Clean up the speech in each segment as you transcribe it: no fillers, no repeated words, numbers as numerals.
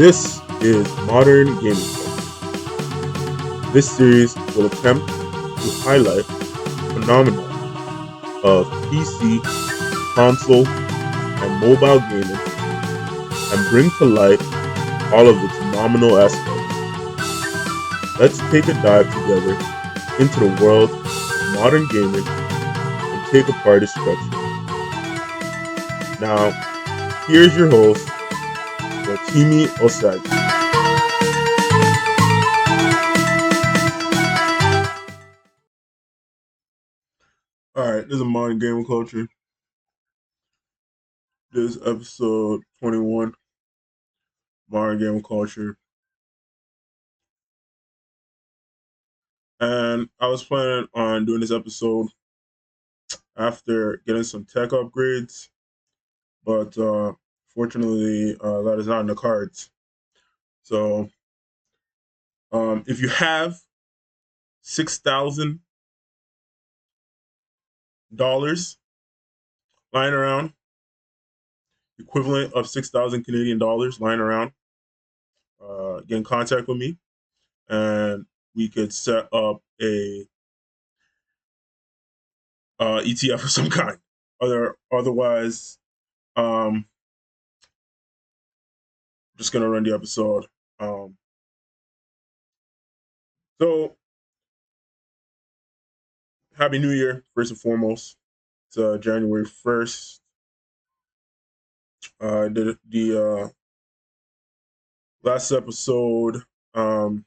This is Modern Gaming Culture. This series will attempt to highlight the phenomenon of PC, console, and mobile gaming and bring to light all of its phenomenal aspects. Let's take a dive together into the world of modern gaming and take apart its structure. Now, here's your host, Rotimi Osagi. All right, this is Modern Gaming Culture. This is episode 21, Modern Gaming Culture. And I was planning on doing this episode after getting some tech upgrades, but fortunately, that is not in the cards. So, if you have $6,000 lying around, equivalent of 6,000 Canadian dollars lying around, get in contact with me, and we could set up a ETF of some kind. Otherwise, um, just gonna run the episode. Um, so Happy New Year, first and foremost. It's January 1st. I did the last episode, kind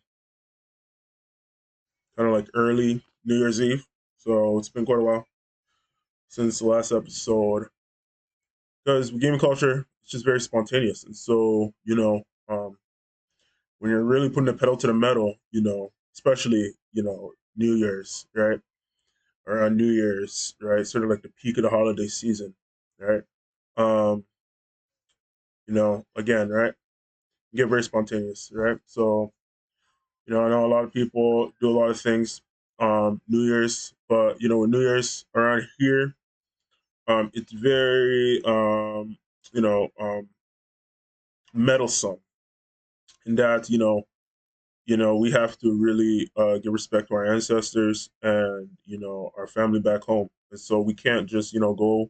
of like early New Year's Eve. So it's been quite a while since the last episode. Because with gaming culture, it's just very spontaneous. And so, when you're really putting the pedal to the metal, especially, New Year's, right? Around New Year's, right? Sort of like the peak of the holiday season, right? Um, again, right? Get very spontaneous, right? So, I know a lot of people do a lot of things New Year's, but with New Year's around here, it's very meddlesome in that we have to really give respect to our ancestors and our family back home, and so we can't just go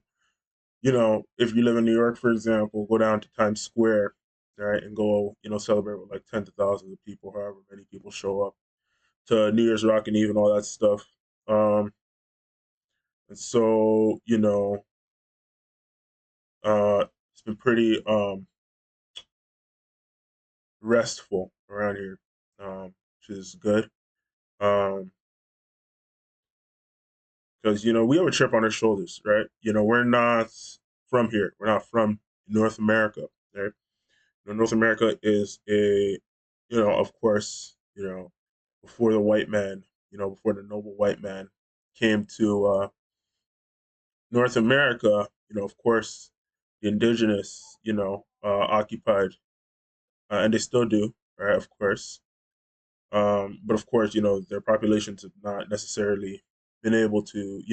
if you live in New York, for example, go down to Times Square, right, and go celebrate with like tens of thousands of people, however many people show up to New Year's Rockin' Eve and all that stuff. And so, it's been pretty restful around here, which is good. Um, because we have a chip on our shoulders, right? We're not from here. We're not from North America, right? North America is of course, before the white man, before the noble white man came to North America, of course, the indigenous, occupied, and they still do, right? Of course, but of course, their populations have not necessarily been able to,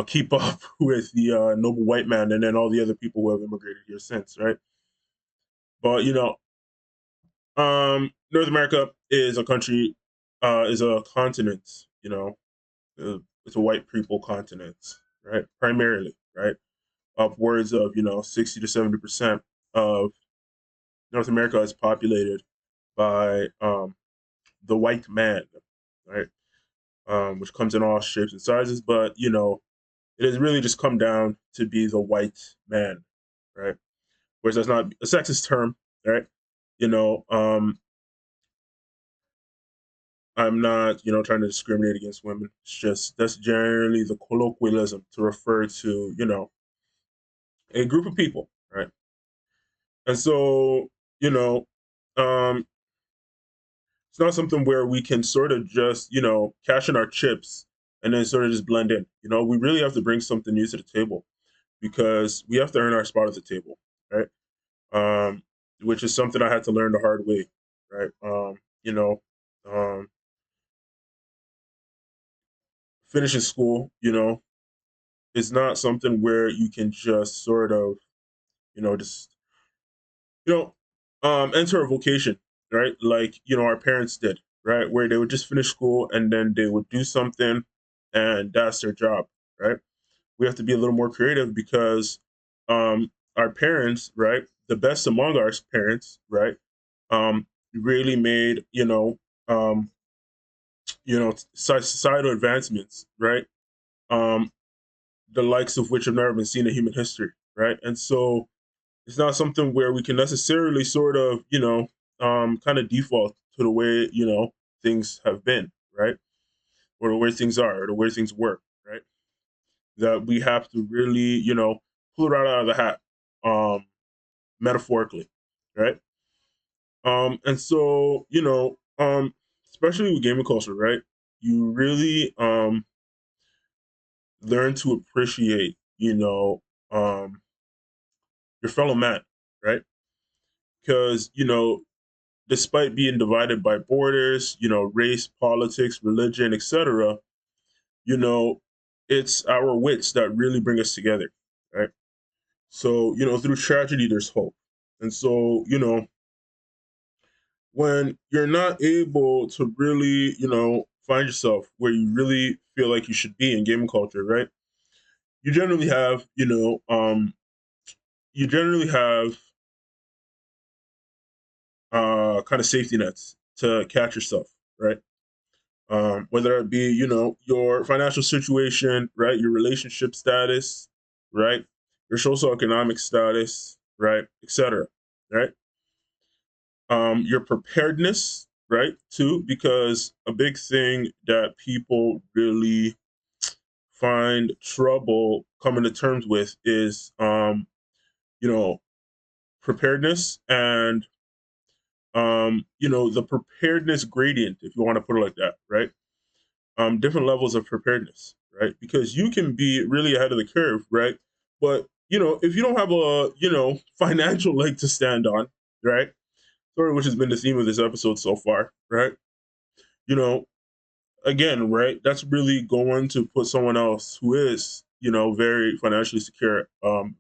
keep up with the noble white man and then all the other people who have immigrated here since, right? But North America is a country, is a continent, it's a white people continent, right? Primarily, right? Upwards of 60 to 70% of North America is populated by the white man, right? Which comes in all shapes and sizes, but it has really just come down to be the white man, right? Whereas that's not a sexist term, right? You know, um, I'm not trying to discriminate against women. It's just that's generally the colloquialism to refer to a group of people, right? And so you know, um, it's not something where we can sort of just cash in our chips and then sort of just blend in. We really have to bring something new to the table because we have to earn our spot at the table, right? Um, which is something I had to learn the hard way, right? Um, finishing school, is not something where you can just sort of, just, you know, enter a vocation, right? Like, our parents did, right? Where they would just finish school and then they would do something and that's their job, right? We have to be a little more creative because our parents, right? The best among our parents, right? Really made, um, societal advancements, right? Um, the likes of which have never been seen in human history, right? And so it's not something where we can necessarily sort of, kind of default to the way, things have been, right? Or the way things are, or the way things work, right? That we have to really, pull it right out of the hat, metaphorically, right? And so, especially with gaming culture, right? You really learn to appreciate, your fellow man, right? Because, despite being divided by borders, race, politics, religion, etc., you know, it's our wits that really bring us together, right? So, through tragedy, there's hope. And so, when you're not able to really, find yourself where you really feel like you should be in gaming culture, right? You generally have, you generally have kind of safety nets to catch yourself, right? Whether it be, your financial situation, right? Your relationship status, right? Your socioeconomic status, right? Etc. Right? Your preparedness, right? Too, because a big thing that people really find trouble coming to terms with is, you know, preparedness and, the preparedness gradient, if you want to put it like that, right? Different levels of preparedness, right? Because you can be really ahead of the curve, right? But if you don't have a financial leg to stand on, right? Sort of which has been the theme of this episode so far, right? You know, again, right? That's really going to put someone else who is very financially secure,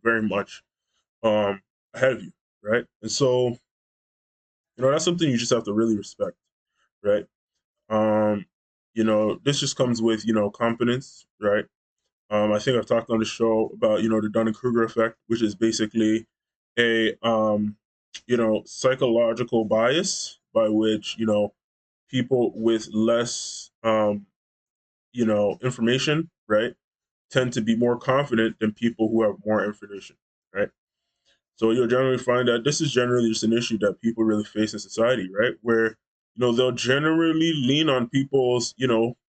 very much ahead of you, right? And so that's something you just have to really respect, right? Um, this just comes with confidence, right? I think I've talked on the show about the Dunning Kruger effect, which is basically a psychological bias by which people with less information, right, tend to be more confident than people who have more information, right? So you'll generally find that this is generally just an issue that people really face in society, right? Where they'll generally lean on people's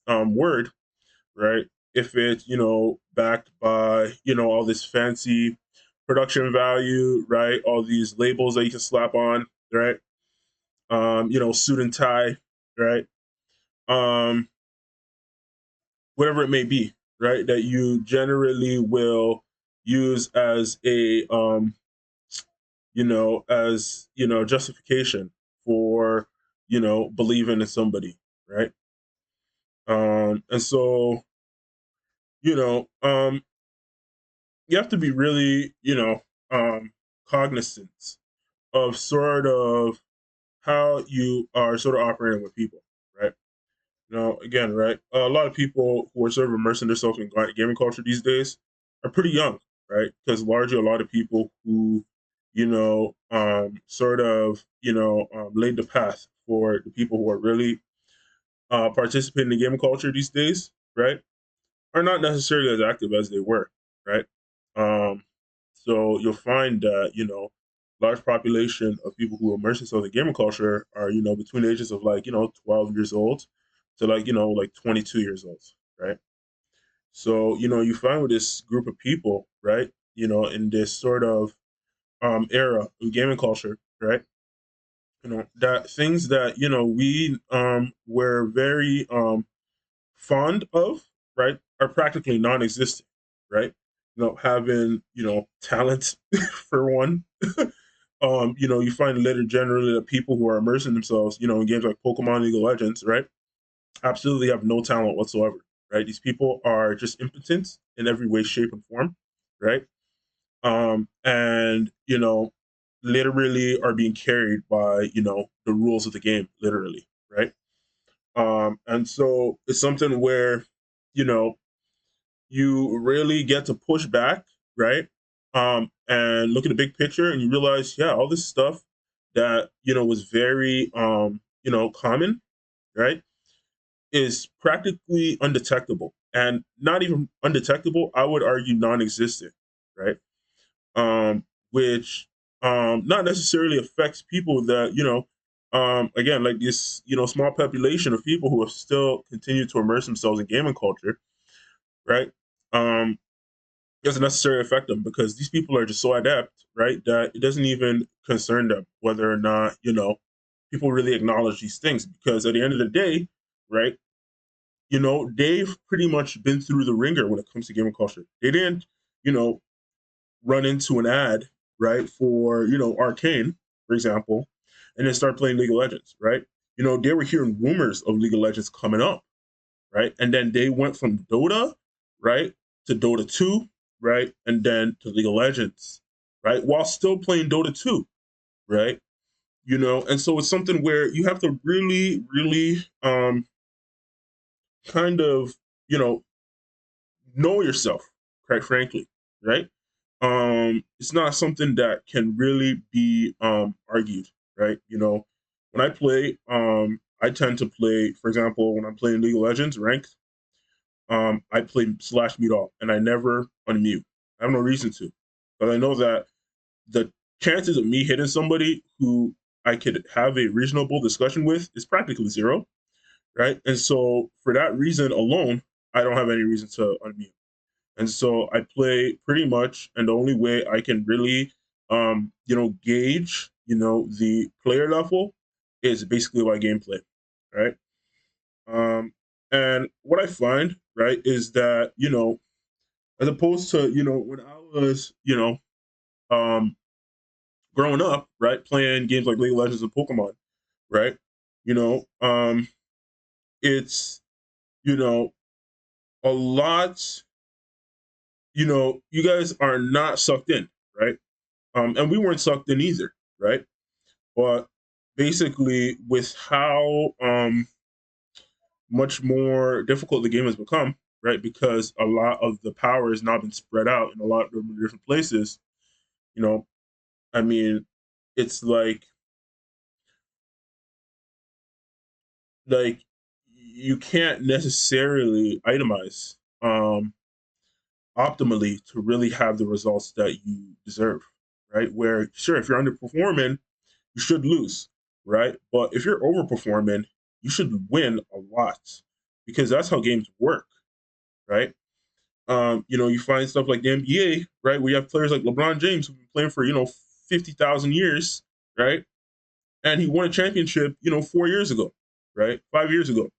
word, right? If it's backed by all this fancy production value, right? All these labels that you can slap on, right? Suit and tie, right? Um, whatever it may be, right? That you generally will use as a justification for believing in somebody, right? And so you know um you have to be really cognizant of sort of how you are sort of operating with people, right? Again, right, a lot of people who are sort of immersing themselves in gaming culture these days are pretty young, right? Because largely a lot of people who sort of laid the path for the people who are really participating in gaming culture these days, right, are not necessarily as active as they were, right? Um, so you'll find that large population of people who immerse themselves in gaming culture are between the ages of like 12 years old to like like 22 years old, right? So you find with this group of people, right? In this sort of era of gaming culture, right? That things that we were very fond of, right, are practically non-existent, right? Having talent for one. You find later generally that people who are immersing themselves, in games like Pokemon, League of Legends, right, absolutely have no talent whatsoever, right? These people are just impotent in every way, shape, and form, right? And literally are being carried by, the rules of the game, literally, right? And so it's something where, you know, you really get to push back, right? And look at the big picture and you realize, yeah, all this stuff that, was very, common, right, is practically undetectable. And not even undetectable, I would argue non-existent, right? Which not necessarily affects people that, again, like this, small population of people who have still continued to immerse themselves in gaming culture, right? Um, doesn't necessarily affect them because these people are just so adept, right? That it doesn't even concern them whether or not, people really acknowledge these things because at the end of the day, right, they've pretty much been through the ringer when it comes to gaming culture. They didn't, you know, run into an ad, right, for, Arcane, for example, and then start playing League of Legends, right? They were hearing rumors of League of Legends coming up, right? And then they went from Dota, right, to Dota 2, right? And then to League of Legends, right? While still playing Dota 2, right? And so it's something where you have to really, really kind of, you know yourself, quite frankly, right? It's not something that can really be argued, right? When I play, I tend to play, for example, when I'm playing League of Legends ranked, I play slash mute all, and I never unmute. I have no reason to, but I know that the chances of me hitting somebody who I could have a reasonable discussion with is practically zero, right? And so for that reason alone, I don't have any reason to unmute. And so I play pretty much, and the only way I can really, gauge, the player level is basically by gameplay, right? Um, and what I find, right, is that, as opposed to, when I was, um, growing up, right, playing games like League of Legends and Pokemon, right, you know, um, it's, you know, a lot, you guys are not sucked in, right? And we weren't sucked in either, right? But basically, with how much more difficult the game has become, right? Because a lot of the power has now been spread out in a lot of different places. You know, I mean, it's like you can't necessarily itemize optimally to really have the results that you deserve, right? Where sure, if you're underperforming, you should lose, right? But if you're overperforming, you should win a lot because that's how games work, right? You find stuff like the NBA, right? We have players like LeBron James who've been playing for 50,000 years, right? And he won a championship, 4 years ago, right? 5 years ago,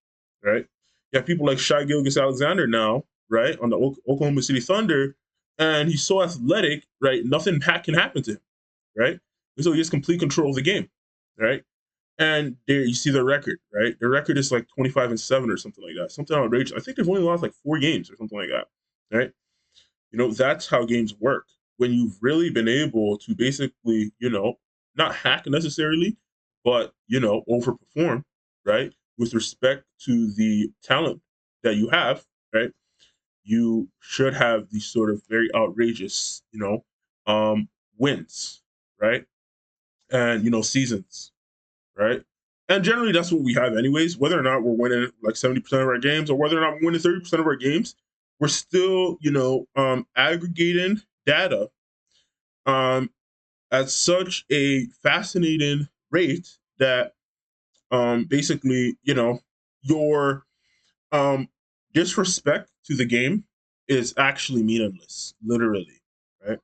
right? You have people like Shai Gilgeous-Alexander now, right, on the Oklahoma City Thunder, and he's so athletic, right? Nothing can happen to him, right? And so he has complete control of the game, right? And there you see their record, right? Their record is like 25-7 or something like that, something outrageous. I think they've only lost like 4 games or something like that, right? That's how games work. When you've really been able to basically, not hack necessarily, but, overperform, right? With respect to the talent that you have, right? You should have these sort of very outrageous, wins, right? And, seasons, right? And generally, that's what we have, anyways. Whether or not we're winning like 70% of our games, or whether or not we're winning 30% of our games, we're still, aggregating data um, at such a fascinating rate that basically, your um, disrespect to the game is actually meaningless, literally, right?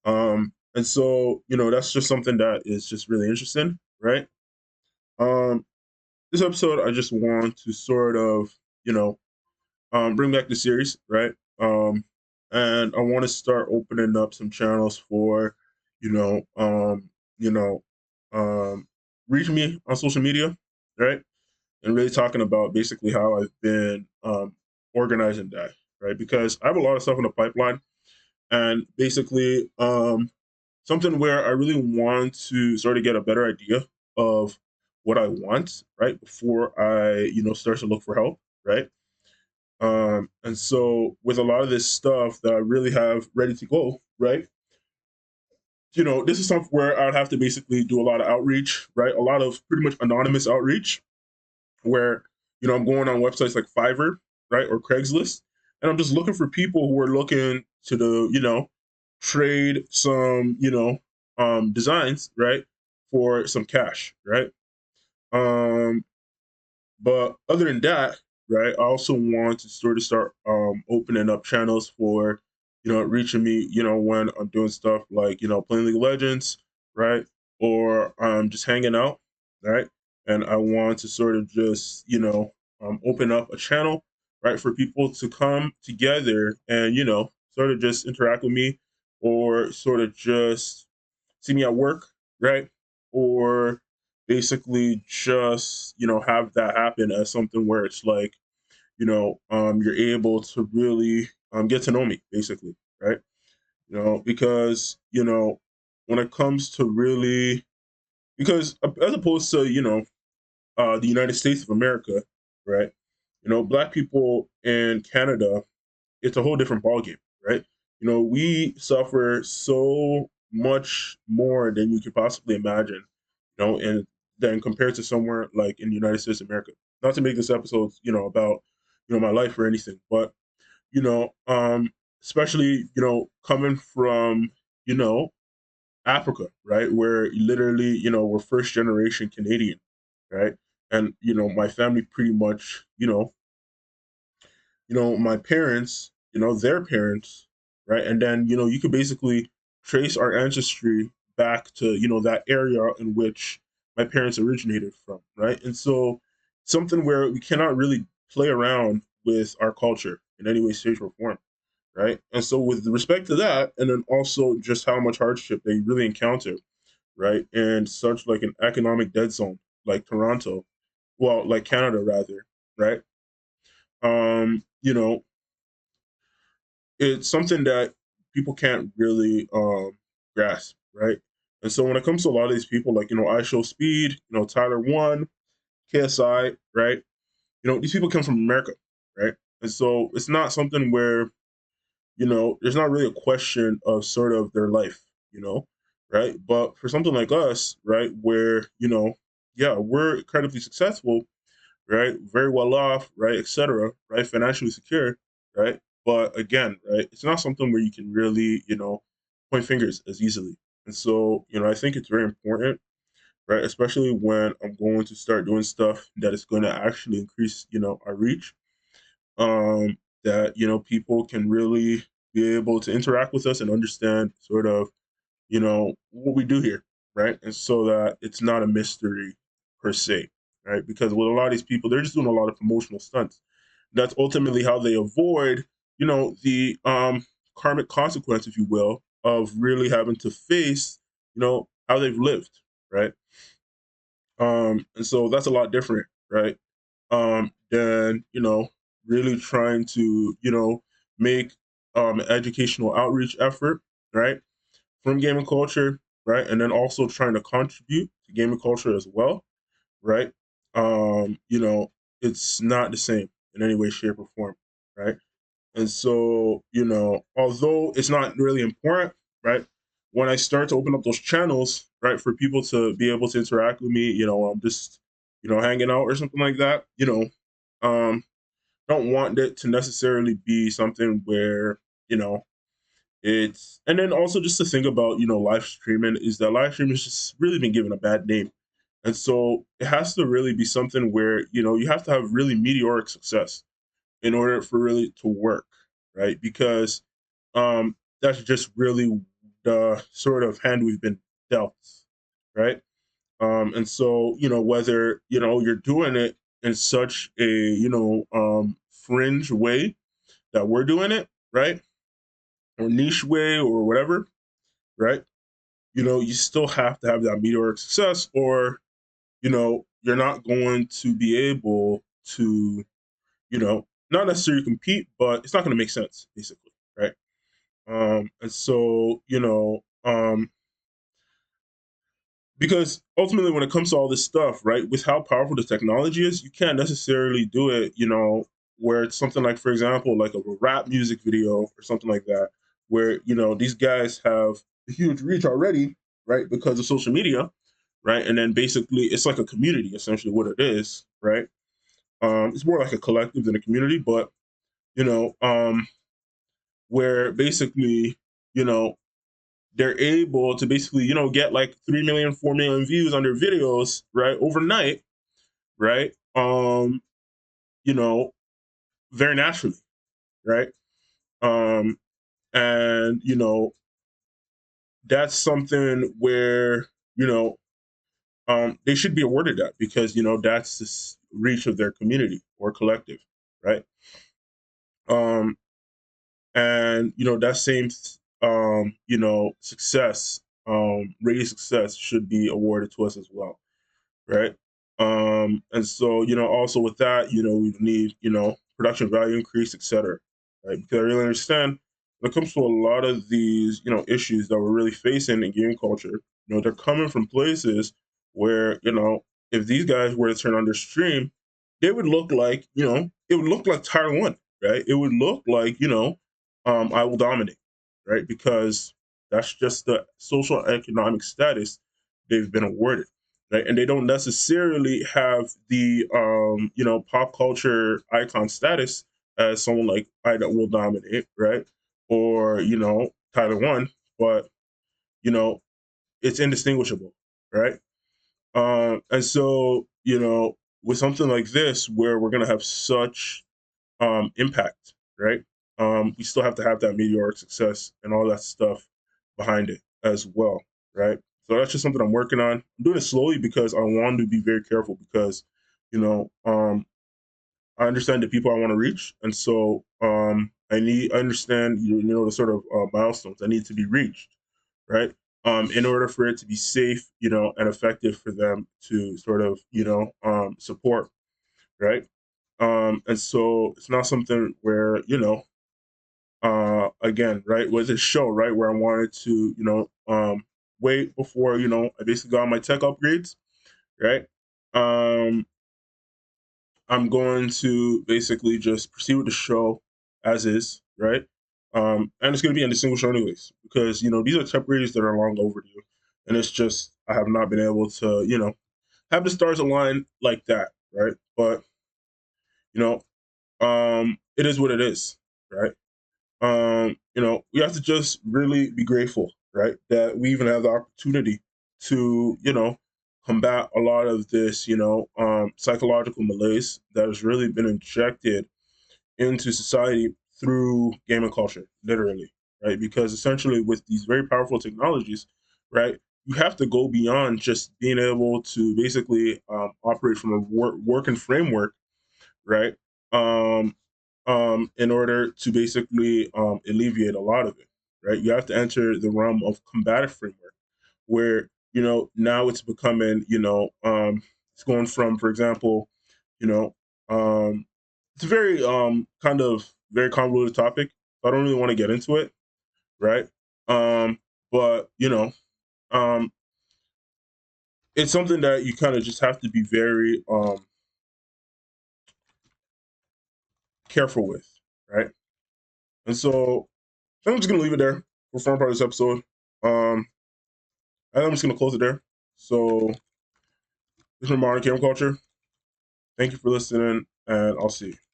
And so, that's just something that is just really interesting, right? Um, this episode, I just want to sort of, bring back the series, right? And I want to start opening up some channels for, you know, um, you know, um, reach me on social media, right? And really talking about basically how I've been organizing that, right? Because I have a lot of stuff in the pipeline, and basically, something where I really want to sort of get a better idea of what I want, right, before I, start to look for help, right? And so with a lot of this stuff that I really have ready to go, right? This is something where I'd have to basically do a lot of outreach, right? A lot of pretty much anonymous outreach where, I'm going on websites like Fiverr, right, or Craigslist, and I'm just looking for people who are looking to do, trade some, designs, right, for some cash, right? Um, but other than that, right, I also want to sort of start opening up channels for, reaching me, when I'm doing stuff like, playing League of Legends, right? Or just hanging out, right? And I want to sort of just, open up a channel, right, for people to come together and, sort of just interact with me or sort of just see me at work, right? Or basically just, have that happen as something where it's like, you're able to really get to know me, basically, right? Because, when it comes to really, because as opposed to, the United States of America, right? Black people in Canada, it's a whole different ballgame, right? We suffer so much more than you could possibly imagine, and then compared to somewhere like in the United States of America. Not to make this episode, about, my life or anything, but, you know, um, especially, coming from, you know, Africa, right? Where literally, we're first generation Canadian, right? And, my family pretty much, my parents, their parents, right? And then, you could basically trace our ancestry back to, that area in which my parents originated from, right? And so something where we cannot really play around with our culture in any way, shape, or form, right? And so with respect to that, and then also just how much hardship they really encounter, right? And such like an economic dead zone like Toronto, well, like Canada rather, right? You know, it's something that people can't really grasp, right? And so when it comes to a lot of these people, like I Show Speed, Tyler One, KSI, right? These people come from America, right? And so it's not something where there's not really a question of sort of their life, right? But for something like us, right, where yeah, we're incredibly successful, right? Very well off, right, etc., right? Financially secure, right? But again, right, it's not something where you can really, point fingers as easily. And so, I think it's very important, right? Especially when I'm going to start doing stuff that is going to actually increase, our reach. That, people can really be able to interact with us and understand sort of, what we do here, right? And so that it's not a mystery per se, right? Because with a lot of these people, they're just doing a lot of promotional stunts. That's ultimately how they avoid, the karmic consequence, if you will, of really having to face, how they've lived, right? And so that's a lot different, right? Than, really trying to, make an educational outreach effort, right? From gaming culture, right? And then also trying to contribute to gaming culture as well, right? It's not the same in any way, shape, or form, right? And so, although it's not really important, right? When I start to open up those channels, right, for people to be able to interact with me, I'm just, hanging out or something like that, um, don't want it to necessarily be something where, you know, it's and then also just to think about, live streaming is that live streaming has just really been given a bad name. And so it has to really be something where, you have to have really meteoric success in order for really to work, right? Because that's just really the sort of hand we've been dealt, right? And so, whether, you're doing it in such a, fringe way that we're doing it, right? Or niche way or whatever, right? You still have to have that meteoric success or, you're not going to be able to, not necessarily compete, but it's not going to make sense, basically, right? And so, because ultimately when it comes to all this stuff, right, with how powerful the technology is, you can't necessarily do it, where it's something like, for example, like a rap music video or something like that, where these guys have a huge reach already, right, because of social media, right, and then basically it's like a community, essentially what it is, right. It's more like a collective than a community, but you know, where basically, you know, they're able to basically, get like 3 million, 4 million views on their videos, right, overnight, right? You know, very naturally, right? Um, and that's something where, you know, they should be awarded that because, that's the reach of their community or collective, right? Um, and that same success, rated success should be awarded to us as well, right? And so, also with that, we need, production value increase, etc. Right? Because I really understand when it comes to a lot of these, issues that we're really facing in game culture, they're coming from places where, if these guys were to turn on their stream, they would look like, it would look like Tier 1, right? It would look like, I will dominate, right? Because that's just the social economic status they've been awarded, right? And they don't necessarily have the pop culture icon status as someone like I that will dominate, right? Or Tyler One, but you know it's indistinguishable, right? And so with something like this, where we're gonna have such impact, right? We still have to have that meteoric success and all that stuff behind it as well, right? So that's just something I'm working on. I'm doing it slowly because I want to be very careful because, I understand the people I want to reach, and so I understand the sort of milestones that need to be reached, right? In order for it to be safe, and effective for them to sort of support, right? And so it's not something where, again, right, with this show, right, where I wanted to, wait before, I basically got my tech upgrades, right? Um, I'm going to basically just proceed with the show as is, right? And it's going to be in a single show anyways, because, these are tech upgrades that are long overdue. And it's just, I have not been able to, have the stars align like that, right? But, you know, it is what it is, right? We have to just really be grateful, right, that we even have the opportunity to, combat a lot of this, psychological malaise that has really been injected into society through gaming culture, literally, right? Because essentially, with these very powerful technologies, right, you have to go beyond just being able to basically operate from a working framework, right? Um, in order to basically alleviate a lot of it, right? You have to enter the realm of combative framework, where now it's becoming, it's going from, for example, you know, it's a very kind of very convoluted topic. So I don't really want to get into it, right? But um, it's something that you kind of just have to be very careful with, right? And so I'm just gonna leave it there for the front part of this episode. Um, I'm just gonna close it there. So this is Modern Game Culture. Thank you for listening, and I'll see you.